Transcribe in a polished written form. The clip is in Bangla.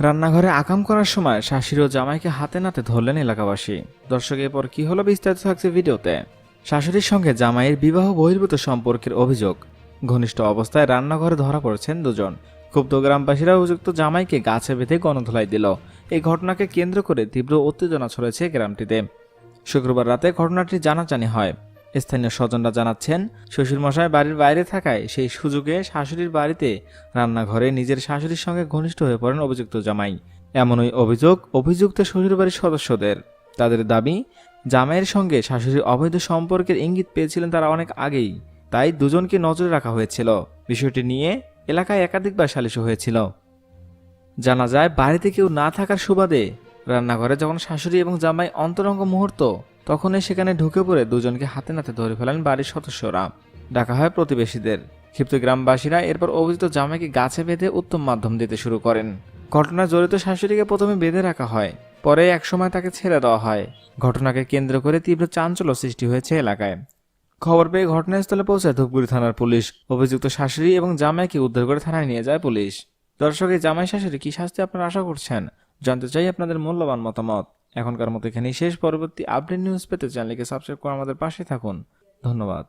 রান্নাঘরে আকাম করার সময় শাশুড়ি ও জামাইকে হাতে নাতে ধরলেন এলাকাবাসী। দর্শক, এরপর কি হলো বিস্তারিত থাকছে ভিডিওতে। শাশুড়ির সঙ্গে জামাইয়ের বিবাহ বহির্ভূত সম্পর্কের অভিযোগ। ঘনিষ্ঠ অবস্থায় রান্নাঘরে ধরা পড়েছেন দুজন। ক্ষুব্ধ গ্রামবাসীরা অভিযুক্ত জামাইকে গাছে বেঁধে গণধোলাই দিল। এই ঘটনাকে কেন্দ্র করে তীব্র উত্তেজনা ছড়েছে গ্রামটিতে। শুক্রবার রাতে ঘটনাটি জানাজানি হয়। স্থানীয় স্বজনরা জানাচ্ছেন, শ্বশুরমশাই বাড়ির বাইরে থাকায় সেই সুযোগে শাশুড়ির বাড়িতে রান্নাঘরে নিজের শাশুড়ির সঙ্গে ঘনিষ্ঠ হয়ে পড়েন অভিযুক্ত জামাই। এমনই অভিযোগ অভিযুক্ত শ্বশুরবাড়ির সদস্যদের। তাদের দাবি, জামাইয়ের সঙ্গে শাশুড়ির অবৈধ সম্পর্কের ইঙ্গিত পেয়েছিলেন তারা অনেক আগেই, তাই দুজনকে নজরে রাখা হয়েছিল। বিষয়টি নিয়ে এলাকায় একাধিকবার সালিশ হয়েছিল। জানা যায়, বাড়িতে কেউ না থাকার সুবাদে রান্নাঘরে যখন শাশুড়ি এবং জামাই অন্তরঙ্গ মুহূর্ত, তখনই সেখানে ঢুকে পড়ে দুজনকে হাতে নাতে ধরে ফেলেন বাড়ির সদস্যরা। ডাকা হয় প্রতিবেশীদের। ক্ষিপ্ত গ্রামবাসীরা এরপর অভিযুক্ত জামাইকে গাছে বেঁধে উত্তম মাধ্যম দিতে শুরু করেন। ঘটনায় জড়িত শাশুড়িকে প্রথমে বেঁধে রাখা হয়, পরে একসময় তাকে ছেড়ে দেওয়া হয়। ঘটনাকে কেন্দ্র করে তীব্র চাঞ্চল্য সৃষ্টি হয়েছে এলাকায়। খবর পেয়ে ঘটনাস্থলে পৌঁছায় ধূপগুড়ি থানার পুলিশ। অভিযুক্ত শাশুড়ি এবং জামাইকে উদ্ধার করে থানায় নিয়ে যায় পুলিশ। দর্শক, এই জামাই শাশুড়ি কি শাস্তি আপনারা আশা করছেন? জানতে চাই আপনাদের মূল্যবান মতামত। এখনকার মতো এখানেই শেষ। পরবর্তী আপডেট নিউজ পেতে চ্যানেলকে সাবস্ক্রাইব করে আমাদের পাশে থাকুন। ধন্যবাদ।